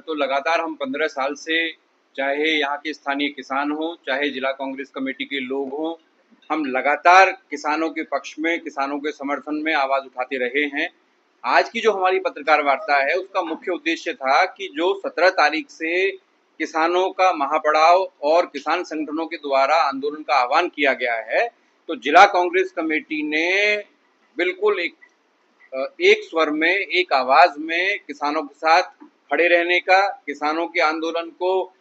तो लगातार हम 15 साल से, चाहे यहाँ के स्थानीय किसान हों, चाहे जिला कांग्रेस कमेटी के लोग हों, हम लगातार किसानों के पक्ष में, किसानों के समर्थन में आवाज़ उठाते रहे हैं। आज की जो हमारी पत्रकार वार्ता है, उसका मुख्य उद्देश्य था कि जो 17 तारीख से किसानों का महापड़ाव और किसान संगठनों के द्वारा आंदोलन का आह्वान किया गया है, तो जिला कांग्रेस कमेटी ने बिल्कुल एक स्वर में, एक आवाज में किसानों के साथ खड़े रहने का, किसानों के आंदोलन को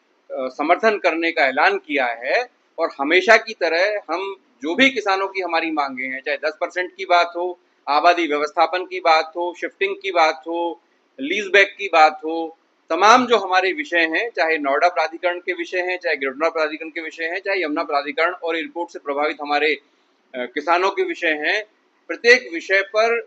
समर्थन करने का ऐलान किया है। और हमेशा की तरह हम जो भी किसानों की हमारी मांगे हैं, चाहे 10% की बात हो, आबादी व्यवस्थापन की बात हो, शिफ्टिंग की बात हो, लीज बैक की बात हो, तमाम जो हमारे विषय हैं, चाहे नोएडा प्राधिकरण के विषय हैं, चाहे गिरडोना प्राधिकरण के विषय हैं, चाहे यमुना प्राधिकरण और एयरपोर्ट से प्रभावित हमारे किसानों के विषय हैं, प्रत्येक विषय पर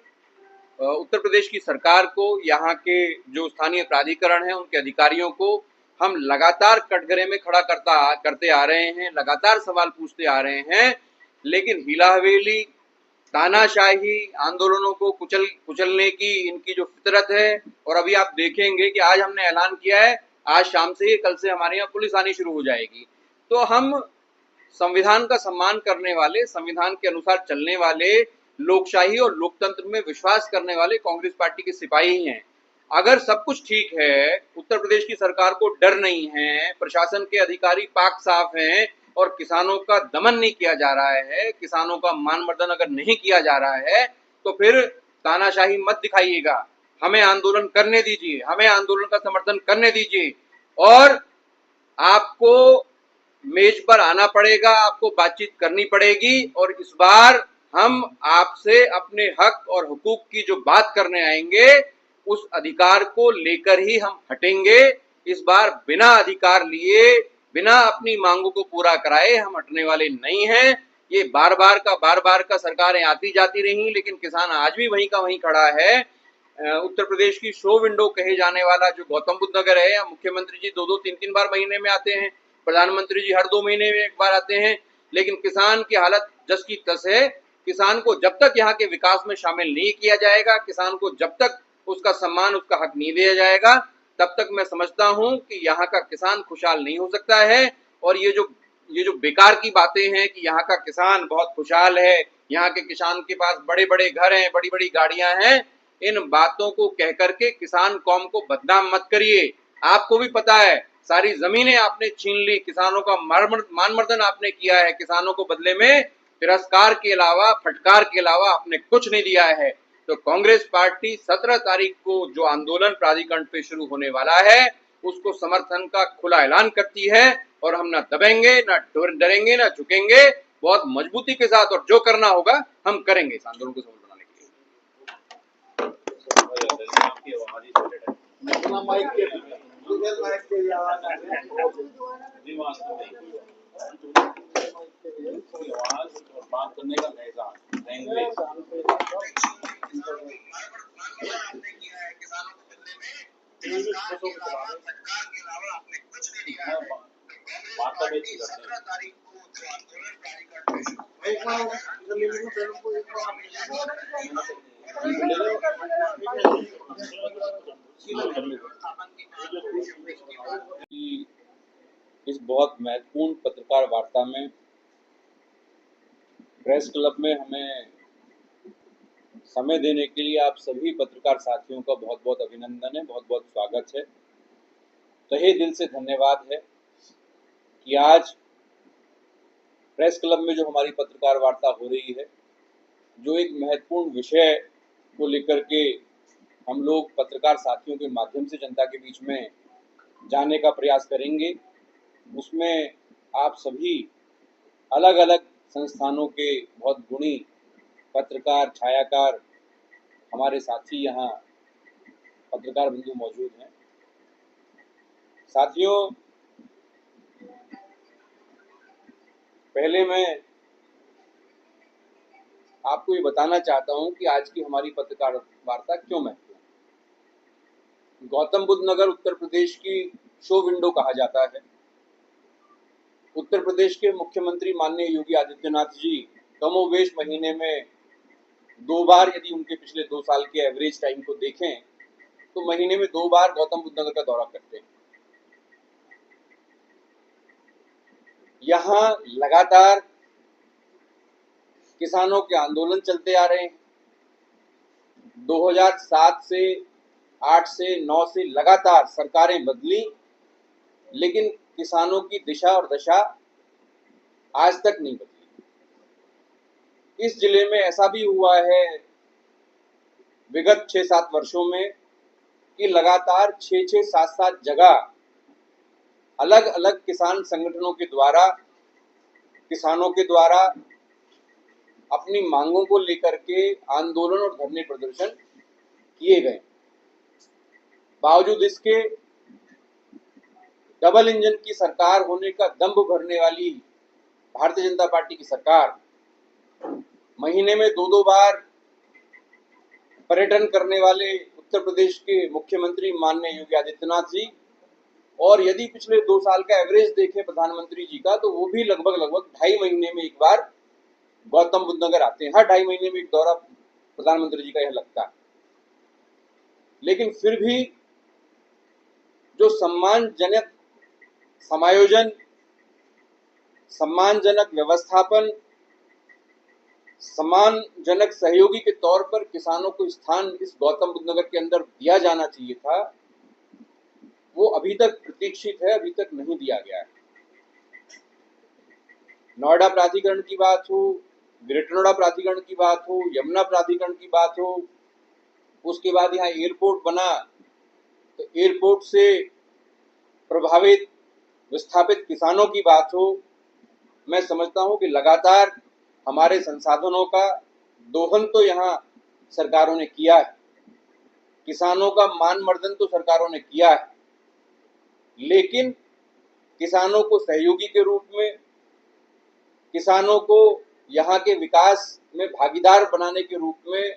उत्तर प्रदेश की सरकार को, यहाँ के जो स्थानीय प्राधिकरण हैं, उनके अधिकारियों को हम लगातार कटघरे में खड़ा करते आ रहे हैं, लगातार सवाल पूछते आ रहे हैं। लेकिन हिला हवेली, तानाशाही, आंदोलनों को कुचलने की इनकी जो फितरत है, और अभी आप देखेंगे कि आज हमने ऐलान किया है, आज शाम से ही, कल से हमारे यहाँ पुलिस आनी शुरू हो जाएगी। तो हम संविधान का सम्मान करने वाले, संविधान के अनुसार चलने वाले, लोकशाही और लोकतंत्र में विश्वास करने वाले कांग्रेस पार्टी के सिपाही हैं। अगर सब कुछ ठीक है, उत्तर प्रदेश की सरकार को डर नहीं है, प्रशासन के अधिकारी पाक साफ हैं और किसानों का दमन नहीं किया जा रहा है, किसानों का मान मर्दन अगर नहीं किया जा रहा है, तो फिर तानाशाही मत दिखाइएगा, हमें आंदोलन करने दीजिए, हमें आंदोलन का समर्थन करने दीजिए। और आपको मेज पर आना पड़ेगा, आपको बातचीत करनी पड़ेगी। और इस बार हम आपसे अपने हक और हुकूक की जो बात करने आएंगे, उस अधिकार को लेकर ही हम हटेंगे। इस बार बिना अधिकार लिए, बिना अपनी मांगों को पूरा कराए हम हटने वाले नहीं हैं। ये बार बार का सरकारें आती जाती रही, लेकिन किसान आज भी वहीं का वहीं खड़ा है। उत्तर प्रदेश की शो विंडो कहे जाने वाला जो गौतम बुद्ध नगर है, या मुख्यमंत्री जी 2-2, 3-3 बार महीने में आते हैं, प्रधानमंत्री जी हर 2 महीने में एक बार आते हैं, लेकिन किसान की हालत जस की तस है। किसान को जब तक यहाँ के विकास में शामिल नहीं किया जाएगा, किसान को जब तक उसका सम्मान, उसका हक नहीं दिया जाएगा, तब तक मैं समझता हूं कि यहाँ का किसान खुशहाल नहीं हो सकता है। और ये जो बेकार की बातें हैं कि यहाँ का किसान बहुत खुशहाल है, यहाँ के किसान के पास बड़े बड़े घर हैं, बड़ी बड़ी गाड़ियां हैं, इन बातों को कह करके किसान कौम को बदनाम मत करिए। आपको भी पता है, सारी जमीनें आपने छीन ली, किसानों का मान मर्दन आपने किया है, किसानों को बदले में तिरस्कार के अलावा, फटकार के अलावा आपने कुछ नहीं दिया है। तो कांग्रेस पार्टी 17 तारीख को जो आंदोलन प्राधिकरण पे शुरू होने वाला है, उसको समर्थन का खुला ऐलान करती है। और हम ना दबेंगे, ना डरेंगे, ना झुकेंगे, बहुत मजबूती के साथ, और जो करना होगा हम करेंगे इस आंदोलन को सफल बनाने के लिए। इस बहुत महत्वपूर्ण पत्रकार वार्ता में प्रेस क्लब में हमें समय देने के लिए आप सभी पत्रकार साथियों का बहुत बहुत अभिनंदन है, बहुत बहुत स्वागत है। तहे दिल से धन्यवाद है कि आज प्रेस क्लब में जो हमारी पत्रकार वार्ता हो रही है, जो एक महत्वपूर्ण विषय को लेकर के हम लोग पत्रकार साथियों के माध्यम से जनता के बीच में जाने का प्रयास करेंगे, उसमें आप सभी अलग अलग संस्थानों के बहुत गुणी पत्रकार, छायाकार हमारे साथी यहाँ पत्रकार बंधु मौजूद हैं। साथियों, पहले मैं आपको ये बताना चाहता हूँ कि आज की हमारी पत्रकार वार्ता क्यों महत्वपूर्ण है। गौतम बुद्ध नगर उत्तर प्रदेश की शो विंडो कहा जाता है। उत्तर प्रदेश के मुख्यमंत्री माननीय योगी आदित्यनाथ जी कमोवेश महीने में 2 बार, यदि उनके पिछले 2 साल के एवरेज टाइम को देखें, तो तो महीने में 2 बार गौतम बुद्ध नगर का दौरा करते हैं। यहाँ लगातार किसानों के आंदोलन चलते आ रहे हैं। 2007 से 8 से 9 से लगातार सरकारें बदली, लेकिन किसानों की दिशा और दशा आज तक नहीं बदली। इस जिले में ऐसा भी हुआ है विगत 6-7 वर्षों में कि लगातार 6-6, 7-7 जगह अलग अलग किसान संगठनों के द्वारा, किसानों के द्वारा अपनी मांगों को लेकर के आंदोलन और धरने प्रदर्शन किए गए। बावजूद इसके डबल इंजन की सरकार होने का दंभ भरने वाली भारतीय जनता पार्टी की सरकार महीने में 2-2 बार पर्यटन करने वाले उत्तर प्रदेश के मुख्यमंत्री माननीय योगी आदित्यनाथ जी, और यदि पिछले 2 साल का एवरेज देखें प्रधानमंत्री जी का, तो वो भी लगभग 2.5 महीने में एक बार गौतम बुद्ध नगर आते हैं। हर 2.5 महीने में एक दौरा प्रधानमंत्री जी का यह लगता है। लेकिन फिर भी जो सम्मानजनक समायोजन, सम्मानजनक व्यवस्थापन, सम्मानजनक सहयोगी के तौर पर किसानों को स्थान इस गौतम बुद्ध नगर के अंदर दिया जाना चाहिए था, वो अभी तक प्रतीक्षित है, अभी तक नहीं दिया गया है। नोएडा प्राधिकरण की बात हो, ग्रेटर नोएडा प्राधिकरण की बात हो, यमुना प्राधिकरण की बात हो, उसके बाद यहाँ एयरपोर्ट बना तो एयरपोर्ट से प्रभावित विस्थापित किसानों की बात हो, मैं समझता हूँ कि लगातार हमारे संसाधनों का दोहन तो यहाँ सरकारों ने किया है, किसानों का मान मर्दन तो सरकारों ने किया है, लेकिन किसानों को सहयोगी के रूप में, किसानों को यहाँ के विकास में भागीदार बनाने के रूप में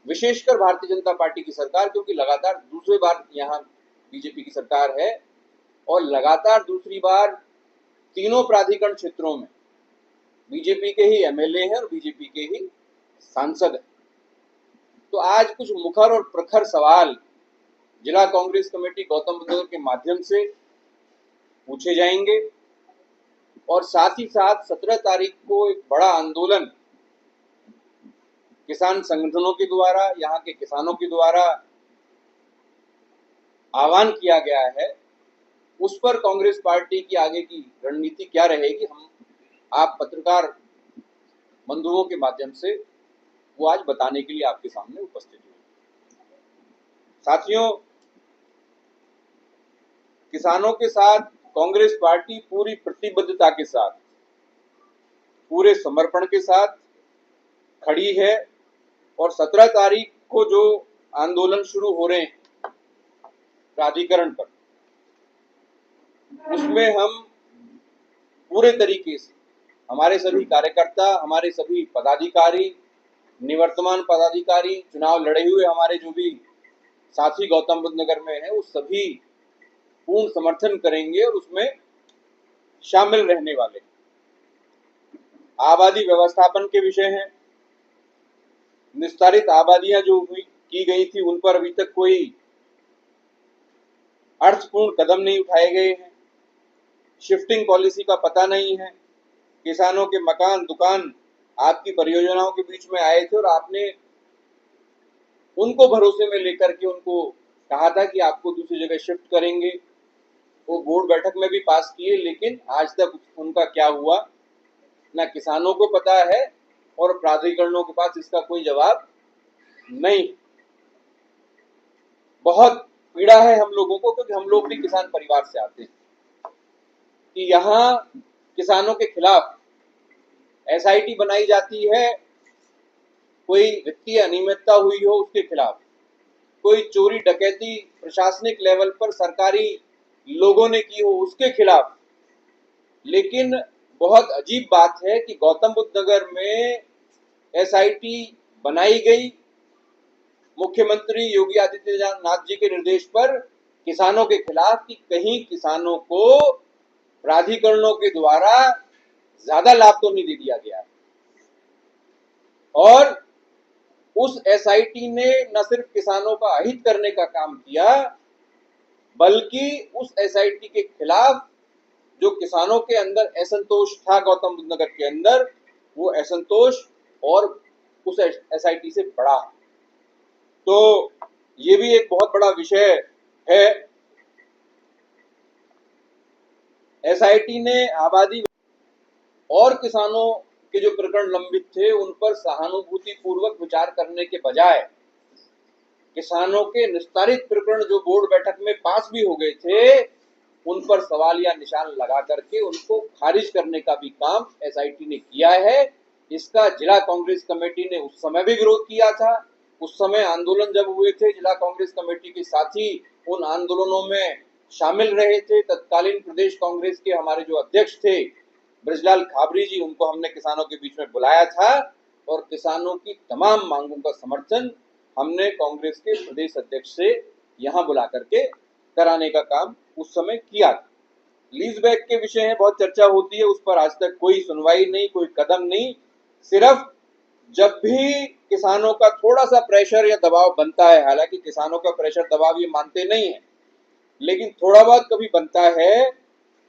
विशेषकर भारतीय जनता पार्टी की सरकार, क्योंकि लगातार दूसरी बार यहाँ बीजेपी की सरकार है और लगातार दूसरी बार तीनों प्राधिकरण क्षेत्रों में बीजेपी के ही एमएलए हैं और बीजेपी के ही सांसद हैं। तो आज कुछ मुखर और प्रखर सवाल जिला कांग्रेस कमेटी गौतम बुद्ध नगर के माध्यम से पूछे जाएंगे और साथ ही साथ 17 तारीख को एक बड़ा आंदोलन किसान संगठनों के द्वारा, यहाँ के किसानों के द्वारा आह्वान किया गया है। उस पर कांग्रेस पार्टी की आगे की रणनीति क्या रहेगी, हम आप पत्रकार बंधुओं के माध्यम से वो आज बताने के लिए आपके सामने उपस्थित हुए। साथियों, किसानों के साथ कांग्रेस पार्टी पूरी प्रतिबद्धता के साथ, पूरे समर्पण के साथ खड़ी है और 17 तारीख को जो आंदोलन शुरू हो रहे हैं प्राधिकरण पर, उसमें हम पूरे तरीके से, हमारे सभी कार्यकर्ता, हमारे सभी पदाधिकारी, निवर्तमान पदाधिकारी, चुनाव लड़े हुए हमारे जो भी साथी गौतम बुद्ध नगर में हैं, वो सभी पूर्ण समर्थन करेंगे और उसमें शामिल रहने वाले। आबादी व्यवस्थापन के विषय हैं, निस्तारित आबादियां जो की गई थी उन पर अभी तक कोई अर्थपूर्ण कदम नहीं उठाए गए हैं। शिफ्टिंग पॉलिसी का पता नहीं है। किसानों के मकान, दुकान आपकी परियोजनाओं के बीच में आए थे और आपने उनको भरोसे में लेकर के उनको कहा था कि आपको दूसरी जगह शिफ्ट करेंगे। वो बोर्ड बैठक में भी पास किए, लेकिन आज तक उनका क्या हुआ ना किसानों को पता है और प्राधिकरणों के पास इसका कोई जवाब नहीं। बहुत पीड़ा है हम लोगों को, क्योंकि हम लोग भी किसान परिवार से आते हैं कि यहाँ किसानों के खिलाफ एसआईटी बनाई जाती है, कोई वित्तीय अनियमितता हुई हो उसके खिलाफ, कोई चोरी डकैती प्रशासनिक लेवल पर सरकारी लोगों ने की हो उसके खिलाफ। लेकिन बहुत अजीब बात है कि गौतम बुद्ध नगर में एसआईटी बनाई गई मुख्यमंत्री योगी आदित्यनाथ जी के निर्देश पर किसानों के खिलाफ, कि कहीं किसानों को प्राधिकरणों के द्वारा ज्यादा लाभ तो नहीं दे दिया गया। और उस एसआईटी ने न सिर्फ किसानों का अहित करने का काम किया, बल्कि उस एसआईटी के खिलाफ जो किसानों के अंदर असंतोष था गौतम बुद्ध नगर के अंदर, वो असंतोष और उस एसआईटी से बढ़ा। तो ये भी एक बहुत बड़ा विषय है। एसआईटी ने आबादी और किसानों के जो प्रकरण लंबित थे उन पर सहानुभूति पूर्वक विचार करने के बजाय किसानों के निस्तारित प्रकरण जो बोर्ड बैठक में पास भी हो गए थे, उन पर सवाल या निशान लगा करके उनको खारिज करने का भी काम एसआईटी ने किया है। इसका जिला कांग्रेस कमेटी ने उस समय भी विरोध किया था। उस समय आंदोलन जब हुए थे, जिला कांग्रेस कमेटी के साथी उन आंदोलनों में शामिल रहे थे। तत्कालीन प्रदेश कांग्रेस के हमारे जो अध्यक्ष थे ब्रजलाल खाबरी जी, उनको हमने किसानों के बीच में बुलाया था और किसानों की तमाम मांगों का समर्थन हमने कांग्रेस के प्रदेश अध्यक्ष से यहाँ बुला करके कराने का काम उस समय किया था। लीज बैक के विषय में बहुत चर्चा होती है, उस पर आज तक कोई सुनवाई नहीं, कोई कदम नहीं। सिर्फ जब भी किसानों का थोड़ा सा प्रेशर या दबाव बनता है, हालांकि किसानों का प्रेशर दबाव ये मानते नहीं है, लेकिन थोड़ा बहुत कभी बनता है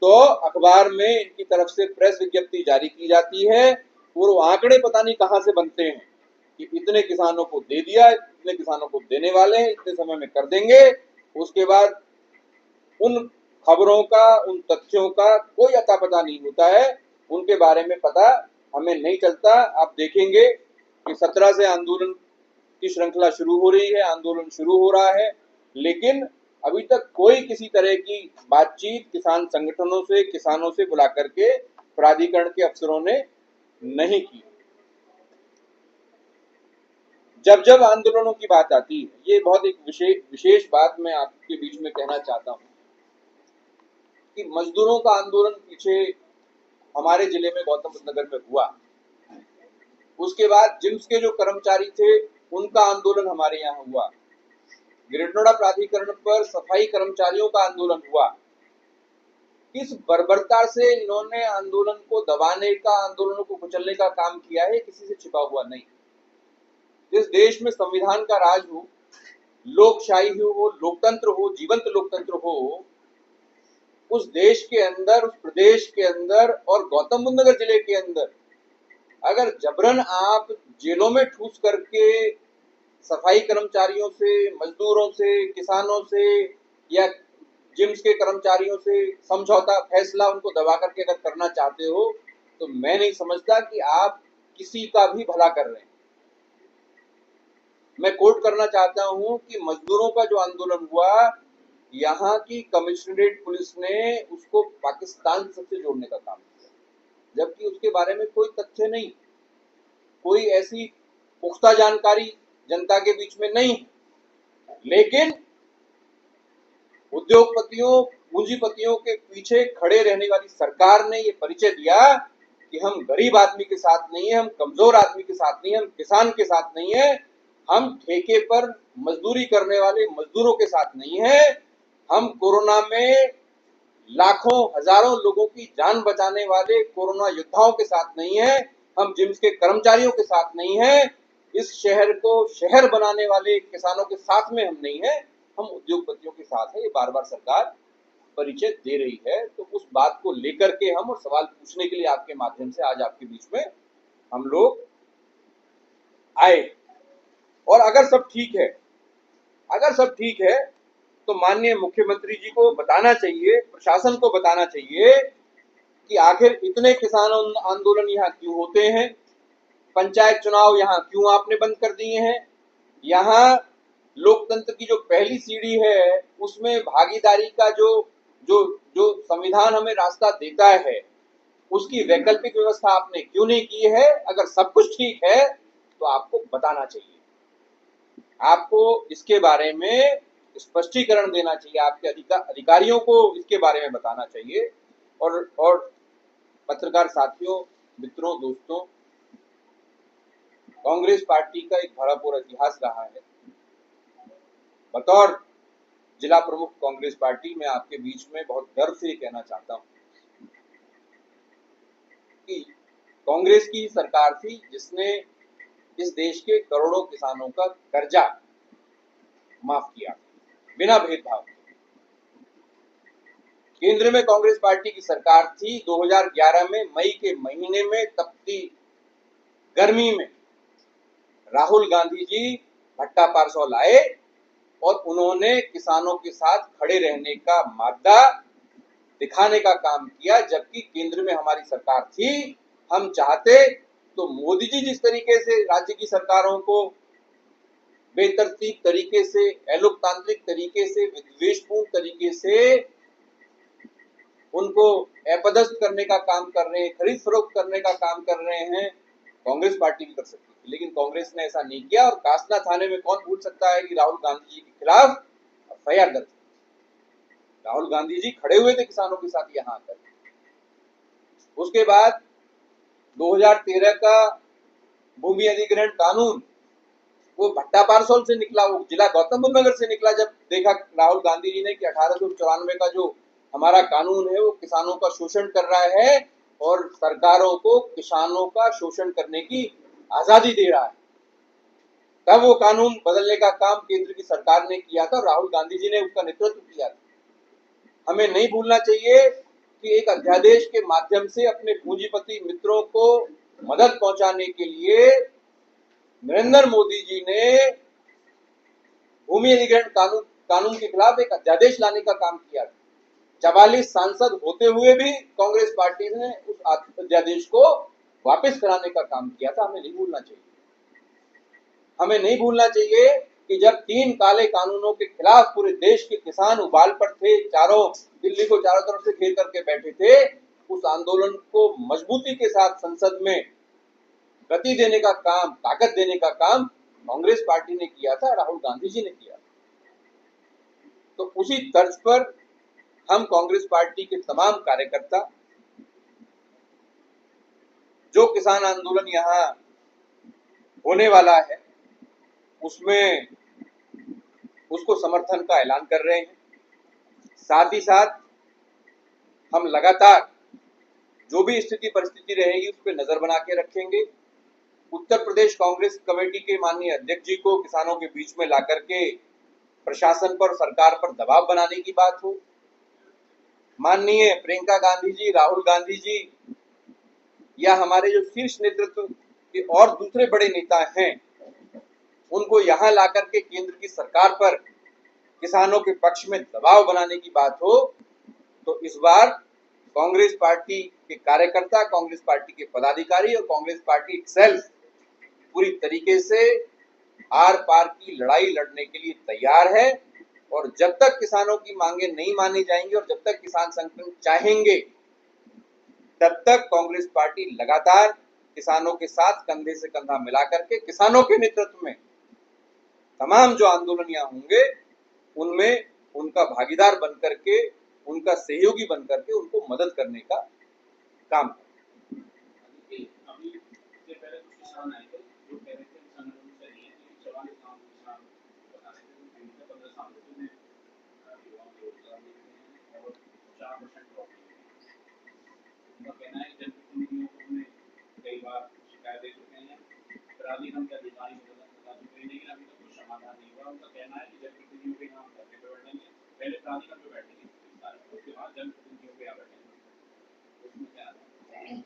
तो अखबार में इनकी तरफ से प्रेस विज्ञप्ति जारी की जाती है और वो आंकड़े पता नहीं कहां से बनते हैं कि इतने किसानों को दे दिया, इतने किसानों को देने वाले हैं, इतने समय में कर देंगे। उसके बाद उन खबरों का, उन तथ्यों का कोई अता पता नहीं होता है, उनके बारे में पता हमें नहीं चलता। आप देखेंगे कि 17 से आंदोलन की श्रृंखला शुरू हो रही है, आंदोलन शुरू हो रहा है, लेकिन अभी तक कोई किसी तरह की बातचीत किसान संगठनों से, किसानों से बुला करके प्राधिकरण के अफसरों ने नहीं की। जब जब आंदोलनों की बात आती है, ये बहुत एक विशेष बात मैं आपके बीच में कहना चाहता हूं कि मजदूरों का आंदोलन पीछे हमारे जिले में गौतम बुद्ध नगर में हुआ। उसके बाद जिम्स के जो कर्मचारी थे उनका आंदोलन हमारे यहाँ हुआ। ग्रेड नोएडा प्राधिकरण पर सफाई कर्मचारियों का आंदोलन हुआ। किस बर्बरता से इन्होंने आंदोलन को दबाने का, आंदोलनों को कुचलने का काम किया है, किसी से छिपा हुआ नहीं। जिस देश में संविधान का राज हो, लोकशाही हो, लोकतंत्र हो, जीवंत लोकतंत्र हो, उस देश के अंदर, उस प्रदेश के अंदर और गौतम बुद्ध नगर जिले के अंदर अगर जबरन आप जेलों में ठूस करके सफाई कर्मचारियों से, मजदूरों से, किसानों से या जिम्स के कर्मचारियों से समझौता फैसला उनको दबा करके अगर करना चाहते हो, तो मैं नहीं समझता कि आप किसी का भी भला कर रहे हैं। मैं कोट करना चाहता हूं कि मजदूरों का जो आंदोलन हुआ, यहाँ की कमिश्नरेट पुलिस ने उसको पाकिस्तान से जोड़ने का काम किया, जबकि उसके बारे में कोई तथ्य नहीं, कोई ऐसी पुख्ता जानकारी जनता के बीच में नहीं। लेकिन उद्योगपतियों, पूंजीपतियों के पीछे खड़े रहने वाली सरकार ने ये परिचय दिया कि हम गरीब आदमी के साथ नहीं है, हम कमजोर आदमी के साथ नहीं है, हम किसान के साथ नहीं है, हम ठेके पर मजदूरी करने वाले मजदूरों के साथ नहीं है, हम कोरोना में लाखों हजारों लोगों की जान बचाने वाले कोरोना योद्धाओं के साथ नहीं है, हम जिम्स के कर्मचारियों के साथ नहीं है, इस शहर को शहर बनाने वाले किसानों के साथ में हम नहीं है, हम उद्योगपतियों के साथ है। ये बार बार सरकार परिचय दे रही है। तो उस बात को लेकर के हम और सवाल पूछने के लिए आपके माध्यम से आज आपके बीच में हम लोग आए। और अगर सब ठीक है, अगर सब ठीक है तो माननीय मुख्यमंत्री जी को बताना चाहिए, प्रशासन को बताना चाहिए कि आखिर इतने किसान आंदोलन यहाँ क्यों होते हैं, पंचायत चुनाव यहाँ क्यों आपने बंद कर दिए हैं, यहाँ लोकतंत्र की जो पहली सीढ़ी है उसमें भागीदारी का जो जो जो संविधान हमें रास्ता देता है, उसकी वैकल्पिक व्यवस्था आपने क्यों नहीं की है। अगर सब कुछ ठीक है तो आपको बताना चाहिए, आपको इसके बारे में स्पष्टीकरण देना चाहिए, आपके अधिकारियों को इसके बारे में बताना चाहिए। और पत्रकार साथियों, मित्रों, दोस्तों, कांग्रेस पार्टी का एक भरापूर इतिहास रहा है। बतौर जिला प्रमुख कांग्रेस पार्टी में आपके बीच में बहुत गर्व से कहना चाहता हूं कि कांग्रेस की सरकार थी जिसने इस देश के करोड़ों किसानों का कर्जा माफ किया बिना भेदभाव। केंद्र में कांग्रेस पार्टी की सरकार थी। 2011 में मई के महीने में तपती गर्मी में राहुल गांधी जी भट्टा पारसौ लाए और उन्होंने किसानों के साथ खड़े रहने का मादा दिखाने का काम किया, जबकि केंद्र में हमारी सरकार थी। हम चाहते तो मोदी जी जिस तरीके से राज्य की सरकारों को बेतरतीब तरीके से, अलोकतांत्रिक तरीके से, विद्वेषपूर्ण तरीके से उनको अपदस्थ करने का काम कर रहे हैं, खरीद फरोख्त करने का काम कर रहे हैं, कांग्रेस पार्टी भी कर सकती थी, लेकिन कांग्रेस ने ऐसा नहीं किया। और कासना थाने में कौन भूल सकता है कि राहुल गांधी जी के खिलाफ एफआईआर दर्ज। राहुल गांधी जी खड़े हुए थे किसानों के साथ यहाँ आकर। उसके बाद 2013 का भूमि अधिग्रहण कानून वो भट्टा पारसौल से निकला, वो जिला गौतम बुद्ध नगर से निकला। जब देखा राहुल गांधी जी ने कि 1894 का जो हमारा कानून है वो किसानों का शोषण कर रहा है और सरकारों को किसानों का शोषण करने की आजादी दे रहा है, तब वो कानून बदलने का काम केंद्र की सरकार ने किया था और राहुल गांधी जी ने उसका नेतृत्व किया था। हमें नहीं भूलना चाहिए कि एक अध्यादेश के माध्यम से अपने पूंजीपति मित्रों को मदद पहुंचाने के लिए नरेंद्र मोदी जी ने भूमि अधिग्रहण कानून के खिलाफ एक अध्यादेश लाने का काम किया था। 44 सांसद होते हुए भी कांग्रेस पार्टी ने उस अध्यादेश को वापस कराने का काम किया था। हमें नहीं भूलना चाहिए। हमें नहीं भूलना चाहिए कि जब 3 काले कानूनों के खिलाफ पूरे देश के किसान उबाल पर थे, दिल्ली को चारों तरफ से घेर करके बैठे थे, उस आंदोलन को मजबूती के साथ संसद में गति देने का काम, ताकत देने का काम कांग्रेस पार्टी ने किया था, राहुल गांधी जी ने किया। तो उसी तर्ज पर हम कांग्रेस पार्टी के तमाम कार्यकर्ता, जो किसान आंदोलन यहाँ होने वाला है उसमें उसको समर्थन का ऐलान कर रहे हैं। साथ ही साथ हम लगातार जो भी स्थिति परिस्थिति रहेगी उस पर नजर बना के रखेंगे। उत्तर प्रदेश कांग्रेस कमेटी के माननीय अध्यक्ष जी को किसानों के बीच में लाकर के प्रशासन पर, सरकार पर दबाव बनाने की बात हो, माननीय प्रियंका गांधी जी, राहुल गांधी जी या हमारे जो शीर्ष नेतृत्व के और दूसरे बड़े नेता हैं उनको यहाँ ला करके केंद्र की सरकार पर किसानों के पक्ष में दबाव बनाने की बात हो, तो इस बार कांग्रेस पार्टी के कार्यकर्ता, कांग्रेस पार्टी के पदाधिकारी और कांग्रेस पार्टी सेल्फ पूरी तरीके से आर पार की लड़ाई लड़ने के लिए तैयार है। और जब तक किसानों की मांगे नहीं मानी जाएंगी और जब तक किसान संगठन चाहेंगे, तब तक कांग्रेस पार्टी लगातार किसानों के साथ कंधे से कंधा मिला करके किसानों के नेतृत्व में तमाम जो आंदोलन यहाँ होंगे उनमें उनका भागीदार बन करके, उनका सहयोगी बन करके उनको मदद करने का काम।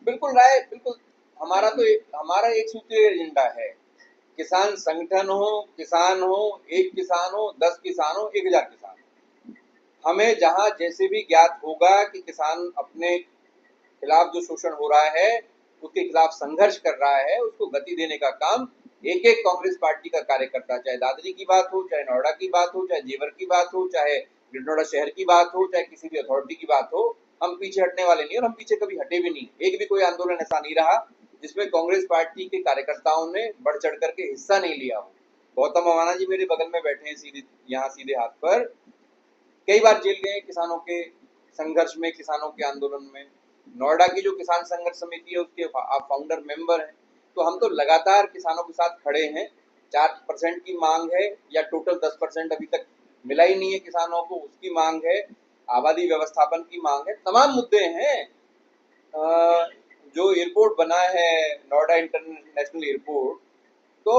बिल्कुल राय, बिल्कुल हमारा एक सूत्रीय एजेंडा है। किसान संगठन हो, किसान हो, एक किसान हो, 10 किसान हो, 1000 किसान हो, हमें जहां जैसे भी ज्ञात होगा कि किसान अपने खिलाफ जो शोषण हो रहा है उसके खिलाफ संघर्ष कर रहा है, उसको गति देने का काम एक एक कांग्रेस पार्टी का कार्यकर्ता, चाहे दादरी की बात हो, चाहे नोएडा की बात हो, चाहे जेवर की बात हो, चाहे नोएडा शहर की बात हो, चाहे किसी भी अथॉरिटी की बात हो, हम पीछे हटने वाले नहीं और हम पीछे कभी हटे भी नहीं। एक भी कोई आंदोलन ऐसा नहीं रहा जिसमें कांग्रेस पार्टी के कार्यकर्ताओं ने बढ़ चढ़ करके हिस्सा नहीं लिया हो। गौतम अवाना जी मेरे बगल में बैठे हैं, सीधे हाथ पर, कई बार जेल गए किसानों के संघर्ष में, किसानों के आंदोलन में। नोएडा की जो किसान संघर्ष समिति है उसके आप फाउंडर मेंबर हैं। तो हम तो लगातार किसानों के साथ खड़े हैं। 4% की मांग है या टोटल 10% अभी तक मिला ही नहीं है किसानों को, उसकी मांग है, आबादी व्यवस्थापन की मांग है, तमाम मुद्दे हैं। जो एयरपोर्ट बना है नोएडा इंटरनेशनल एयरपोर्ट, तो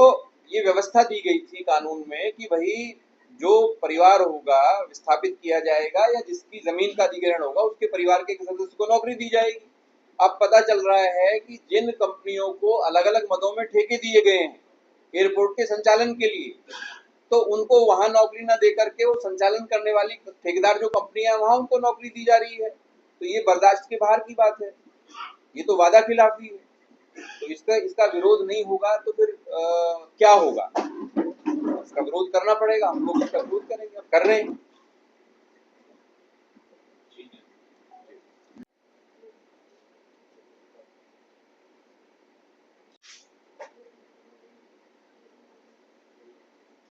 ये व्यवस्था दी गई थी कानून में कि भाई जो परिवार होगा विस्थापित किया जाएगा या जिसकी जमीन का अधिग्रहण होगा उसके परिवार के सदस्य को नौकरी दी जाएगी। अब पता चल रहा है कि जिन कंपनियों को अलग अलग मदों में ठेके दिए गए हैं एयरपोर्ट के संचालन के लिए, तो उनको वहां नौकरी ना दे करके वो संचालन करने वाली ठेकेदार जो कंपनियां वहां उनको नौकरी दी जा रही है। तो ये बर्दाश्त के बाहर की बात है, ये तो वादा खिलाफी है। तो इसका इसका विरोध नहीं होगा तो फिर क्या होगा? इसका विरोध करना पड़ेगा, हम लोग इसका विरोध करेंगे, अब कर रहे हैं।